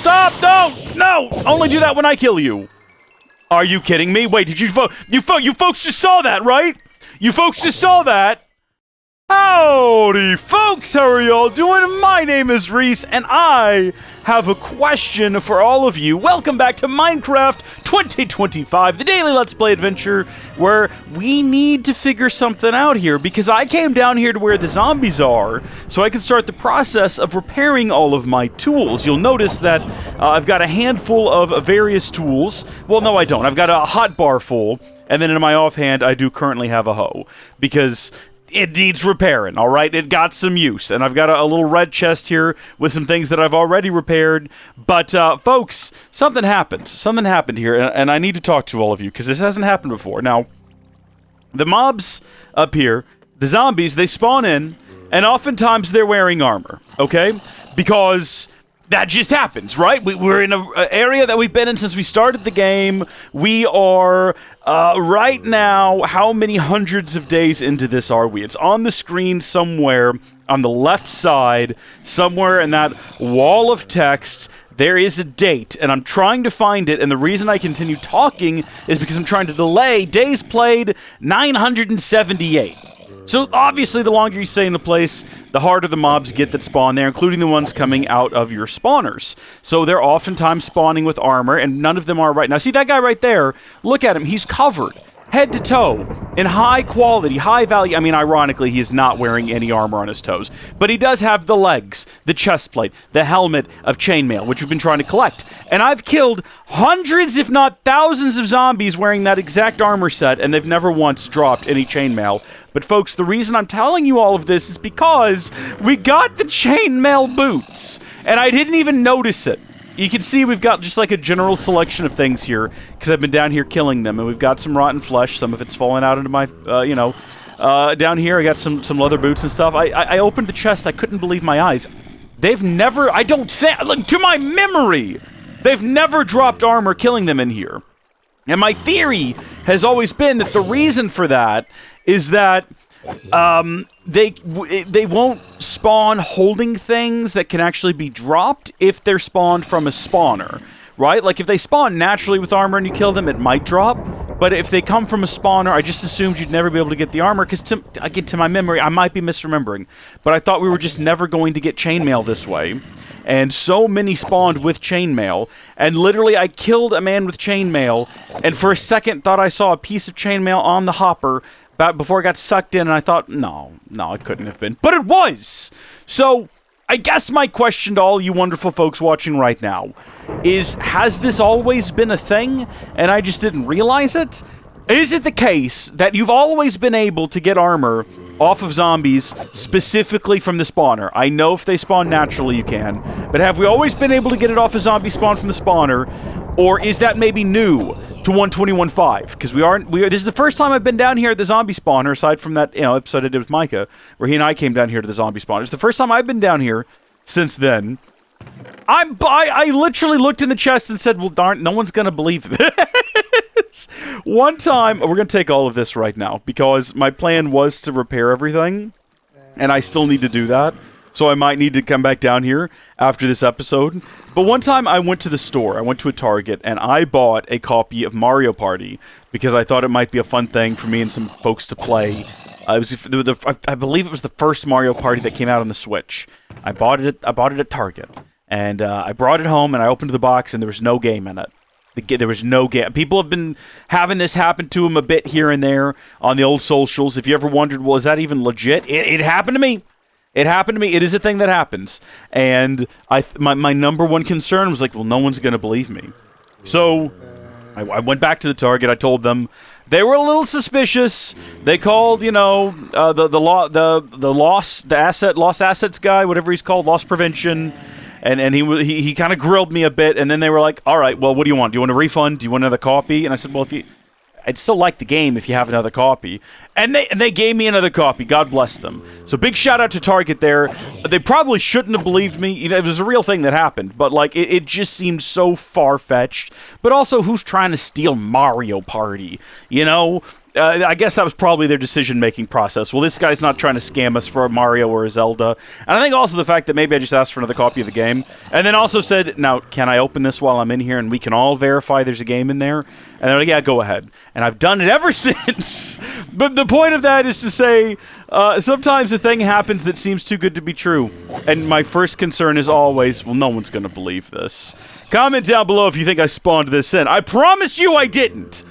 stop! No! Only do that when I kill you. Are you kidding me? Wait, did you vote? You folks just saw that, right? You folks just saw that. Howdy, folks! How are y'all doing? My name is Reese, and I have a question for all of you. Welcome back to Minecraft 2025, the daily Let's Play adventure, where we need to figure something out here, because I came down here to where the zombies are, so I can start the process of repairing all of my tools. You'll notice that I've got a handful of various tools. Well, no, I don't. I've got a hotbar full, and then in my offhand, I do currently have a hoe, because it needs repairing, all right? It got some use, and I've got a little red chest here with some things that I've already repaired. But, folks, something happened. Something happened here, and I need to talk to all of you, because this hasn't happened before. Now, the mobs up here, the zombies, they spawn in, and oftentimes they're wearing armor, okay? Because that just happens, right? We're in an area that we've been in since we started the game. We are, right now, how many hundreds of days into this are we? It's on the screen somewhere on the left side, somewhere in that wall of text. There is a date, and I'm trying to find it, and the reason I continue talking is because I'm trying to delay days played 978. So, obviously, the longer you stay in the place, the harder the mobs get that spawn there, including the ones coming out of your spawners. So, they're oftentimes spawning with armor, and none of them are right now. See that guy right there? Look at him. He's covered, head to toe, in high quality, high value. I mean, ironically, he is not wearing any armor on his toes. But he does have the legs, the chest plate, the helmet of Chainmail, which we've been trying to collect. And I've killed hundreds, if not thousands, of zombies wearing that exact armor set, and they've never once dropped any Chainmail. But folks, the reason I'm telling you all of this is because we got the Chainmail boots, and I didn't even notice it. You can see we've got just like a general selection of things here, because I've been down here killing them, and we've got some rotten flesh. Some of it's fallen out into my, down here I got some leather boots and stuff. I opened the chest, I couldn't believe my eyes. They've never, I don't think, look, to my memory, they've never dropped armor killing them in here. And my theory has always been that the reason for that is that they won't spawn holding things that can actually be dropped if they're spawned from a spawner, right? Like, if they spawn naturally with armor and you kill them, it might drop. But if they come from a spawner, I just assumed you'd never be able to get the armor, because, again, to my memory, I might be misremembering, but I thought we were just never going to get chainmail this way. And so many spawned with chainmail, and literally I killed a man with chainmail, and for a second thought I saw a piece of chainmail on the hopper before I got sucked in, and I thought, no, it couldn't have been. But it was! So, I guess my question to all you wonderful folks watching right now is, has this always been a thing, and I just didn't realize it? Is it the case that you've always been able to get armor off of zombies specifically from the spawner? I know if they spawn naturally you can, but have we always been able to get it off a zombie spawn from the spawner, or is that maybe new to 121.5? Because this is the first time I've been down here at the zombie spawner, aside from that, episode I did with Micah, where he and I came down here to the zombie spawner. It's the first time I've been down here since then. I literally looked in the chest and said, well, darn, no one's gonna believe this. One time, we're gonna take all of this right now, because my plan was to repair everything, and I still need to do that. So I might need to come back down here after this episode. But one time I went to the store, I went to a Target, and I bought a copy of Mario Party because I thought it might be a fun thing for me and some folks to play. I believe it was the first Mario Party that came out on the Switch. I bought it at Target, and I brought it home, and I opened the box, and there was no game in it. There was no game. People have been having this happen to them a bit here and there on the old socials. If you ever wondered, well, is that even legit? It happened to me. It happened to me. It is a thing that happens. And my number one concern was like, well, no one's going to believe me. So I went back to the Target. I told them. They were a little suspicious. They called, the lost assets guy, whatever he's called, loss prevention. And he kind of grilled me a bit, and then they were like, all right, well, what do you want? Do you want a refund? Do you want another copy? And I said, well, I'd still like the game if you have another copy. And they gave me another copy. God bless them. So big shout out to Target there. They probably shouldn't have believed me. It was a real thing that happened. But, like, it just seemed so far-fetched. But also, who's trying to steal Mario Party? I guess that was probably their decision-making process. Well, this guy's not trying to scam us for Mario or Zelda. And I think also the fact that maybe I just asked for another copy of the game. And then also said, now, can I open this while I'm in here and we can all verify there's a game in there? And they're like, yeah, go ahead. And I've done it ever since. But the point of that is to say, sometimes a thing happens that seems too good to be true. And my first concern is always, well, no one's going to believe this. Comment down below if you think I spawned this in. I promise you I didn't.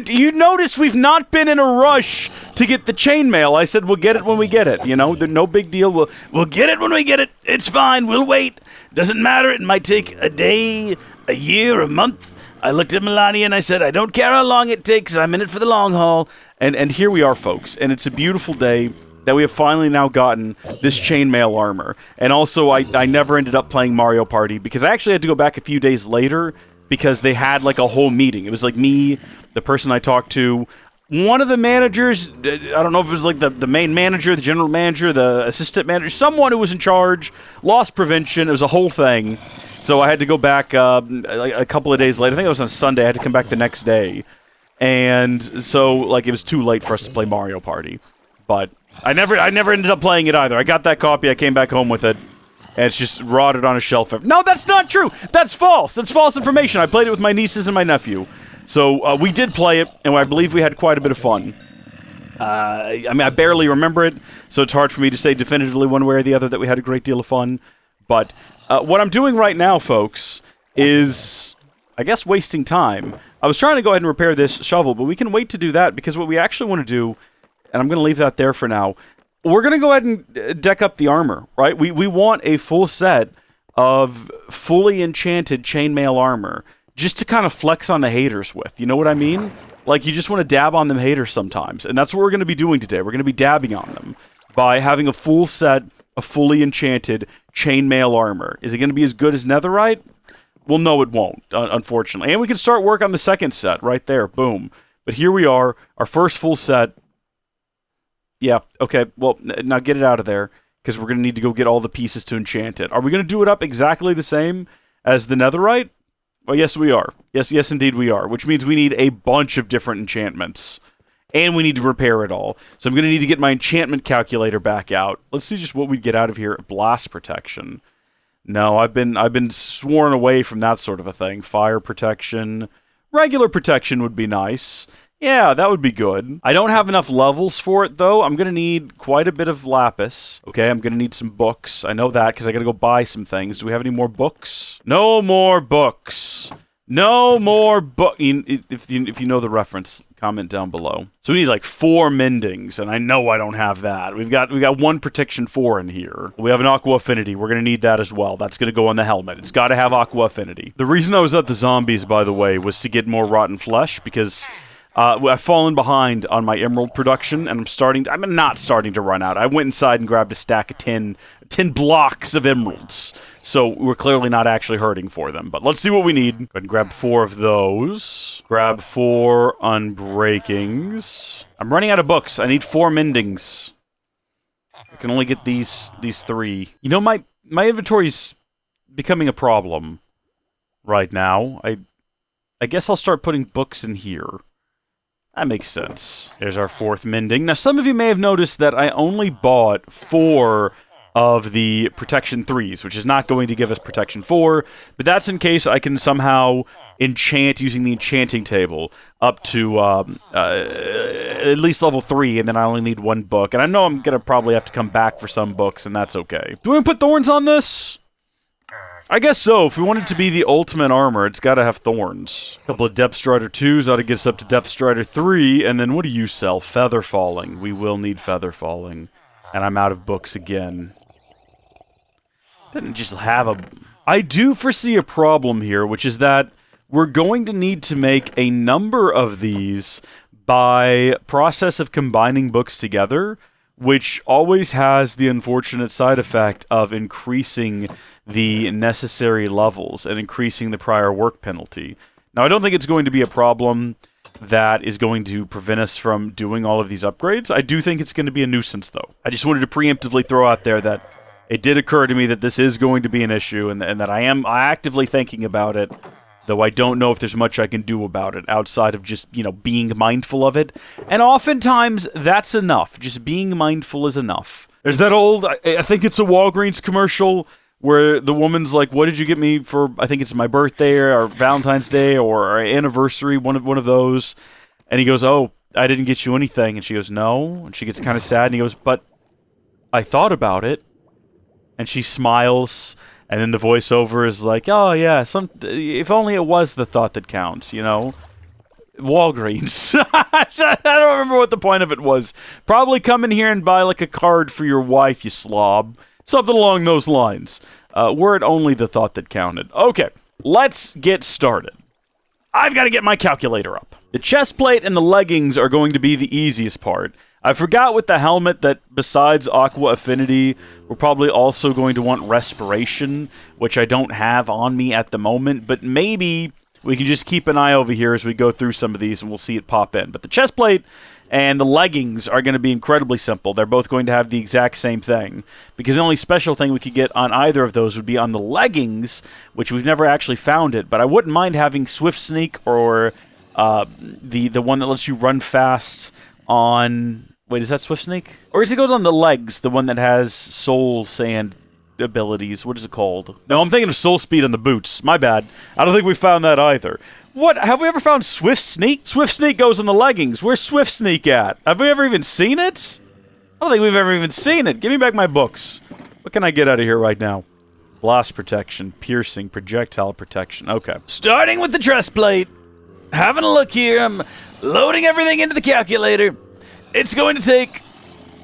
You notice we've not been in a rush to get the chainmail. I said we'll get it when we get it. You know, no big deal. We'll get it when we get it. It's fine. We'll wait. Doesn't matter. It might take a day, a year, a month. I looked at Melania and I said, I don't care how long it takes. I'm in it for the long haul. And here we are, folks. And it's a beautiful day that we have finally now gotten this chainmail armor. And also, I never ended up playing Mario Party because I actually had to go back a few days later because they had like a whole meeting. It was like me, the person I talked to, one of the managers, I don't know if it was like the main manager, the general manager, the assistant manager, someone who was in charge, lost prevention. It was a whole thing. So I had to go back like a couple of days later. I think it was on Sunday. I had to come back the next day. And so like it was too late for us to play Mario Party. But I never ended up playing it either. I got that copy, I came back home with it. And it's just rotted on a shelf. No, that's not true. That's false. That's false information. I played it with my nieces and my nephew. So we did play it, and I believe we had quite a bit of fun. I mean, I barely remember it, so it's hard for me to say definitively one way or the other that we had a great deal of fun. But what I'm doing right now, folks, is, I guess, wasting time. I was trying to go ahead and repair this shovel, but we can wait to do that, because what we actually want to do, and I'm going to leave that there for now, we're going to go ahead and deck up the armor, right? We want a full set of fully enchanted chainmail armor just to kind of flex on the haters with. You know what I mean? Like, you just want to dab on them haters sometimes. And that's what we're going to be doing today. We're going to be dabbing on them by having a full set of fully enchanted chainmail armor. Is it going to be as good as netherite? Well, no, it won't, unfortunately. And we can start work on the second set right there. Boom. But here we are, our first full set. Yeah, okay, well, now get it out of there, because we're going to need to go get all the pieces to enchant it. Are we going to do it up exactly the same as the netherite? Well, yes, we are. Yes, indeed we are, which means we need a bunch of different enchantments, and we need to repair it all. So I'm going to need to get my enchantment calculator back out. Let's see just what we get out of here. Blast protection. No, I've been sworn away from that sort of a thing. Fire protection. Regular protection would be nice. Yeah, that would be good. I don't have enough levels for it, though. I'm going to need quite a bit of lapis. Okay, I'm going to need some books. I know that, because I got to go buy some things. Do we have any more books? No more books. No more book. If you know the reference, comment down below. So we need like 4 mendings, and I know I don't have that. We've got 1 protection 4 in here. We have an aqua affinity. We're gonna need that as well. That's gonna go on the helmet. It's got to have aqua affinity. The reason I was at the zombies, by the way, was to get more rotten flesh, because I've fallen behind on my emerald production, and I'm not starting to run out. I went inside and grabbed a stack of 10 blocks of emeralds. So we're clearly not actually hurting for them. But let's see what we need. Go ahead and grab 4 of those. Grab 4 unbreakings. I'm running out of books. I need 4 mendings. I can only get these 3. You know, my inventory's becoming a problem right now. I guess I'll start putting books in here. That makes sense. There's our 4th mending. Now, some of you may have noticed that I only bought 4 of the protection 3s, which is not going to give us protection 4, but that's in case I can somehow enchant using the enchanting table up to at least level 3, and then I only need 1 book. And I know I'm going to probably have to come back for some books, and that's okay. Do we want to put thorns on this? I guess so. If we want it to be the ultimate armor, it's got to have thorns. A couple of Depth Strider 2s ought to get us up to Depth Strider 3, and then what do you sell? Feather Falling. We will need Feather Falling. And I'm out of books again. Didn't just have a... I do foresee a problem here, which is that we're going to need to make a number of these by process of combining books together, which always has the unfortunate side effect of increasing the necessary levels and increasing the prior work penalty. Now, I don't think it's going to be a problem that is going to prevent us from doing all of these upgrades. I do think it's going to be a nuisance, though. I just wanted to preemptively throw out there that it did occur to me that this is going to be an issue, and that I am actively thinking about it. though I don't know if there's much I can do about it outside of just, you know, being mindful of it. And oftentimes, that's enough. Just being mindful is enough. There's that old, I think it's a Walgreens commercial, where the woman's like, what did you get me for, I think it's my birthday or Valentine's Day or our anniversary, one of those. And he goes, oh, I didn't get you anything. And she goes, no. And she gets kind of sad. And he goes, but I thought about it. And she smiles. And then the voiceover is like, oh, yeah, if only it was the thought that counts, you know? Walgreens. I don't remember what the point of it was. Probably come in here and buy, like, a card for your wife, you slob. Something along those lines. Were it only the thought that counted. Okay, let's get started. I've got to get my calculator up. The chest plate and the leggings are going to be the easiest part. I forgot with the helmet that besides Aqua Affinity, we're probably also going to want Respiration, which I don't have on me at the moment, but maybe we can just keep an eye over here as we go through some of these and we'll see it pop in. But the chest plate and the leggings are going to be incredibly simple. They're both going to have the exact same thing, because the only special thing we could get on either of those would be on the leggings, which we've never actually found it, but I wouldn't mind having Swift Sneak or the one that lets you run fast on... Wait, is that Swift Sneak? Or is it goes on the legs, the one that has Soul Sand abilities? What is it called? No, I'm thinking of Soul Speed on the boots. My bad. I don't think we found that either. What? Have we ever found Swift Sneak? Swift Sneak goes on the leggings. Where's Swift Sneak at? Have we ever even seen it? I don't think we've ever even seen it. Give me back my books. What can I get out of here right now? Blast protection, piercing, projectile protection. Okay. Starting with the chest plate. Having a look here. I'm loading everything into the calculator. It's going to take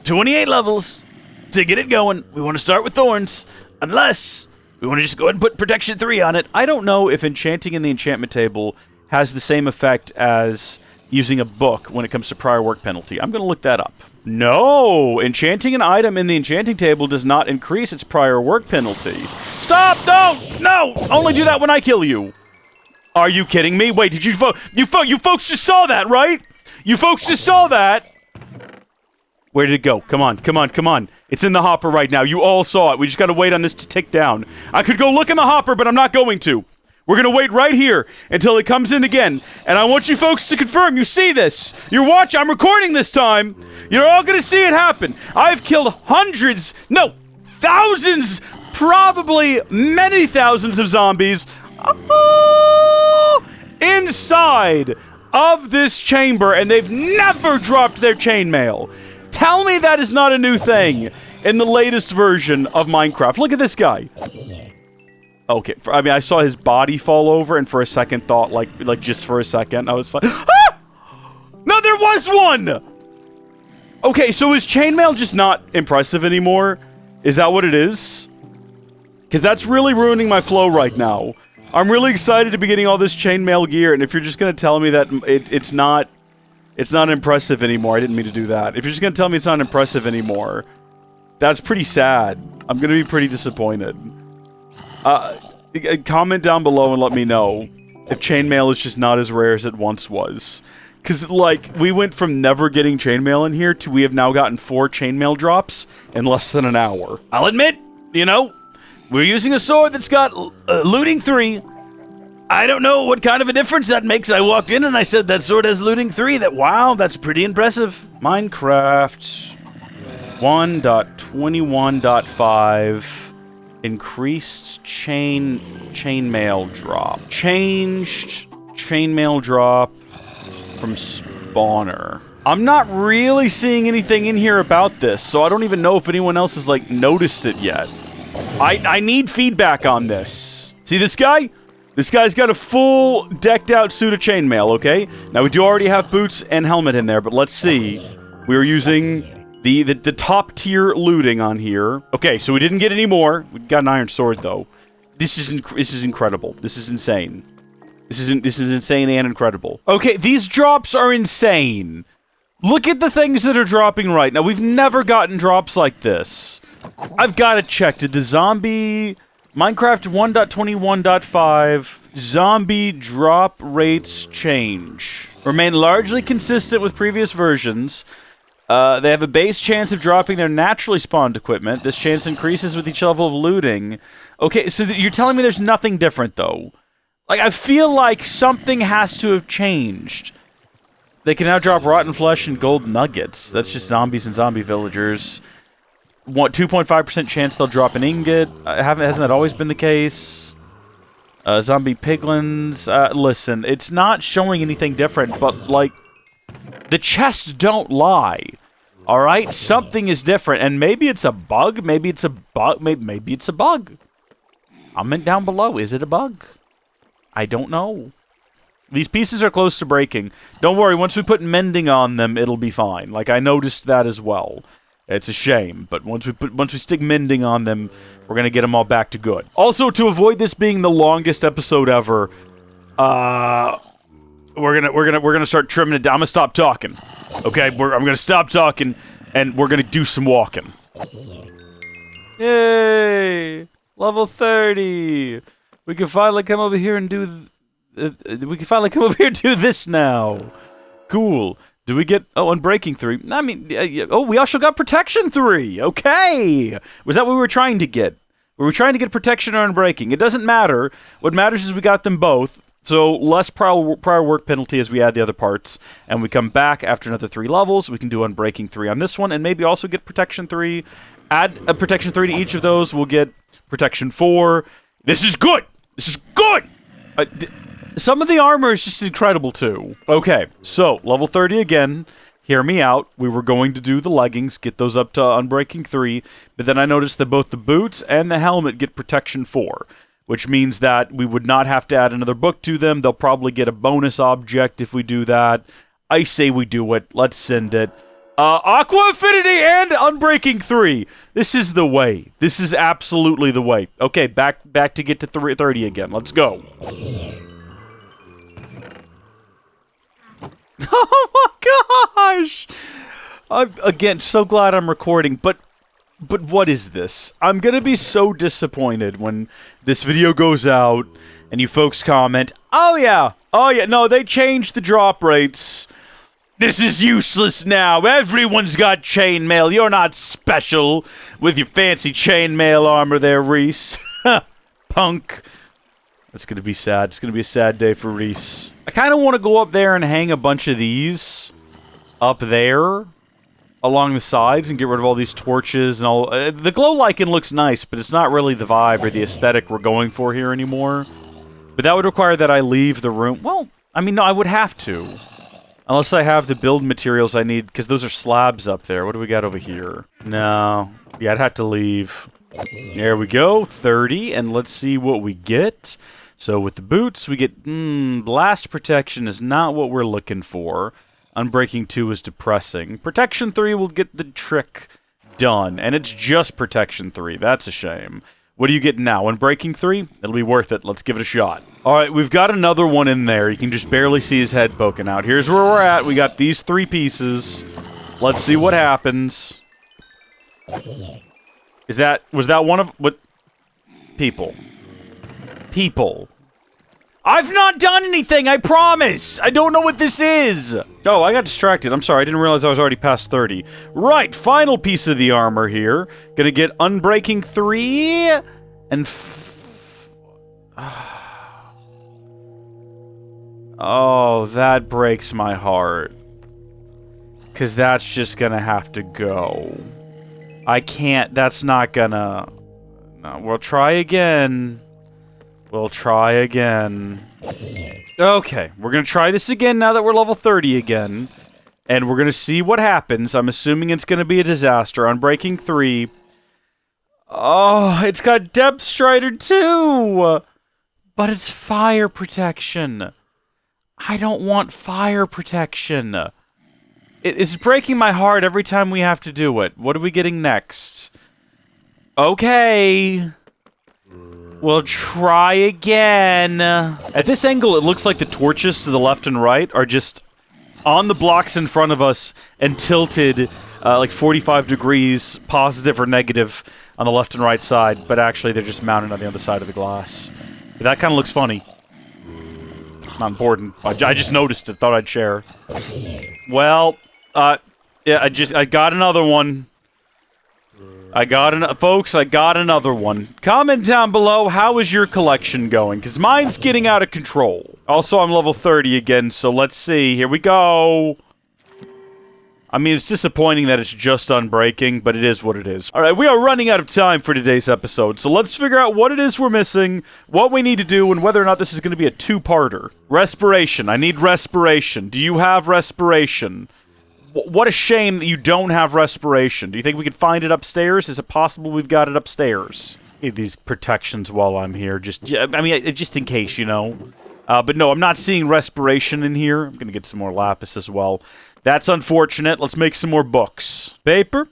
28 levels to get it going. We want to start with thorns, unless we want to just go ahead and put protection 3 on it. I don't know if enchanting in the enchantment table has the same effect as using a book when it comes to prior work penalty. I'm going to look that up. No! Enchanting an item in the enchanting table does not increase its prior work penalty. Stop! Don't! No! Only do that when I kill you. Are you kidding me? Wait, did you vote? You folks just saw that, right? You folks just saw that. Where did it go? Come on, come on, come on. It's in the hopper right now. You all saw it. We just gotta wait on this to tick down. I could go look in the hopper, but I'm not going to. We're gonna wait right here until it comes in again. And I want you folks to confirm you see this. You're watching. I'm recording this time. You're all gonna see it happen. I've killed hundreds, no, thousands, probably many thousands of zombies inside of this chamber, and they've never dropped their chainmail. Tell me that is not a new thing in the latest version of Minecraft. Look at this guy. Okay, I mean, I saw his body fall over, and for a second thought, like just for a second, I was like, ah! No, there was one! Okay, so is chainmail just not impressive anymore? Is that what it is? Because that's really ruining my flow right now. I'm really excited to be getting all this chainmail gear, and if you're just going to tell me that it's not impressive anymore, I didn't mean to do that. If you're just going to tell me it's not impressive anymore, that's pretty sad. I'm going to be pretty disappointed. Comment down below and let me know if chainmail is just not as rare as it once was. Because, like, we went from never getting chainmail in here to we have now gotten 4 chainmail drops in less than an hour. I'll admit, you know, we're using a sword that's got looting 3. I don't know what kind of a difference that makes. I walked in and I said that sword has looting 3. Wow, that's pretty impressive. Minecraft 1.21.5 increased chainmail drop. Changed chainmail drop from spawner. I'm not really seeing anything in here about this, so I don't even know if anyone else has, like, noticed it yet. I need feedback on this. See this guy? This guy's got a full decked out suit of chainmail, okay? Now we do already have boots and helmet in there, but let's see. We were using the top tier looting on here. Okay, so we didn't get any more. We got an iron sword though. This is incredible. This is insane. This is insane and incredible. Okay, these drops are insane. Look at the things that are dropping right now. We've never gotten drops like this. I've got to check. Did the zombie... Minecraft 1.21.5 zombie drop rates change? Remain largely consistent with previous versions. They have a base chance of dropping their naturally spawned equipment. This chance increases with each level of looting. Okay, so you're telling me there's nothing different, though. Like, I feel like something has to have changed. They can now drop rotten flesh and gold nuggets. That's just zombies and zombie villagers. 2.5% chance they'll drop an ingot. Hasn't that always been the case? Zombie piglins. Listen, it's not showing anything different, but, like, the chests don't lie. Alright? Something is different, and maybe it's a bug, maybe it's a bug, maybe it's a bug. Comment down below, is it a bug? I don't know. These pieces are close to breaking. Don't worry, once we put mending on them, it'll be fine. Like, I noticed that as well. It's a shame, but once we stick mending on them, we're gonna get them all back to good. Also, to avoid this being the longest episode ever, we're gonna start trimming it down. I'm gonna stop talking. Okay, I'm gonna stop talking, and we're gonna do some walking. Yay! Level 30. We can finally come over here and do. We can finally come over here and do this now. Cool. Do we get... Oh, Unbreaking 3. I mean, oh, we also got Protection 3. Okay. Was that what we were trying to get? We were trying to get Protection or Unbreaking. It doesn't matter. What matters is we got them both. So, less prior work penalty as we add the other parts. And we come back after another 3 levels. We can do Unbreaking 3 on this one. And maybe also get Protection 3. Add a Protection 3 to each of those. We'll get Protection 4. This is good! This is good! Some of the armor is just incredible, too. Okay, so, level 30 again. Hear me out. We were going to do the leggings, get those up to Unbreaking 3, but then I noticed that both the boots and the helmet get Protection 4, which means that we would not have to add another book to them. They'll probably get a bonus object if we do that. I say we do it. Let's send it. Aqua Affinity and Unbreaking 3. This is the way. This is absolutely the way. Okay, back to get to 30 again. Let's go. Oh my gosh! I'm, again, so glad I'm recording, but what is this? I'm gonna be so disappointed when this video goes out and you folks comment, oh yeah, no, they changed the drop rates. This is useless now. Everyone's got chainmail. You're not special with your fancy chainmail armor there, Reese. Punk. That's gonna be sad. It's gonna be a sad day for Reese. I kind of want to go up there and hang a bunch of these up there along the sides and get rid of all these torches and all. The glow lichen looks nice, but it's not really the vibe or the aesthetic we're going for here anymore. But that would require that I leave the room. Well, I mean, no, I would have to. Unless I have the build materials I need, because those are slabs up there. What do we got over here? No. Yeah, I'd have to leave. There we go, 30, and let's see what we get. So with the boots, we get, blast protection is not what we're looking for. Unbreaking 2 is depressing. Protection 3 will get the trick done, and it's just Protection 3. That's a shame. What do you get now? Unbreaking 3? It'll be worth it. Let's give it a shot. Alright, we've got another one in there. You can just barely see his head poking out. Here's where we're at. We got these 3 pieces. Let's see what happens. Was that one of, what? People. People. I've not done anything, I promise! I don't know what this is! Oh, I got distracted. I'm sorry, I didn't realize I was already past 30. Right, final piece of the armor here. Gonna get Unbreaking 3, and oh, that breaks my heart. 'Cause that's just gonna have to go. I can't, that's not gonna... No, we'll try again. We'll try again. Okay, we're gonna try this again now that we're level 30 again. And we're gonna see what happens. I'm assuming it's gonna be a disaster. Unbreaking 3. Oh, it's got Depth Strider too! But it's fire protection. I don't want fire protection. It's breaking my heart every time we have to do it. What are we getting next? Okay. We'll try again. At this angle, it looks like the torches to the left and right are just on the blocks in front of us and tilted like 45 degrees positive or negative on the left and right side, but actually they're just mounted on the other side of the glass. But that kind of looks funny. Not important. I just noticed it, thought I'd share. Well, yeah, I got another one. Folks, I got another one. Comment down below, how is your collection going? Because mine's getting out of control. Also, I'm level 30 again, so let's see. Here we go. I mean, it's disappointing that it's just unbreaking, but it is what it is. Alright, we are running out of time for today's episode, so let's figure out what it is we're missing, what we need to do, and whether or not this is going to be a two-parter. Respiration. I need respiration. Do you have respiration? What a shame that you don't have respiration. Do you think we could find it upstairs? Is it possible we've got it upstairs? These protections while I'm here, just in case, you know. But no, I'm not seeing respiration in here. I'm gonna get some more lapis as well. That's unfortunate. Let's make some more books. Paper,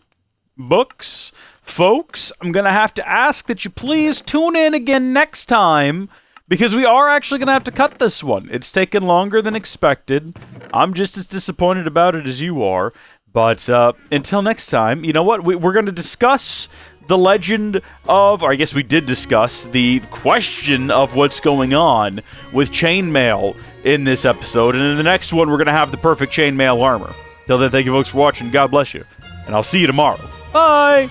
books. Folks, I'm gonna have to ask that you please tune in again next time, because we are actually going to have to cut this one. It's taken longer than expected. I'm just as disappointed about it as you are. But until next time, you know what? We're going to discuss the legend of... Or I guess we did discuss the question of what's going on with Chainmail in this episode. And in the next one, we're going to have the perfect Chainmail armor. Till then, thank you folks for watching. God bless you. And I'll see you tomorrow. Bye!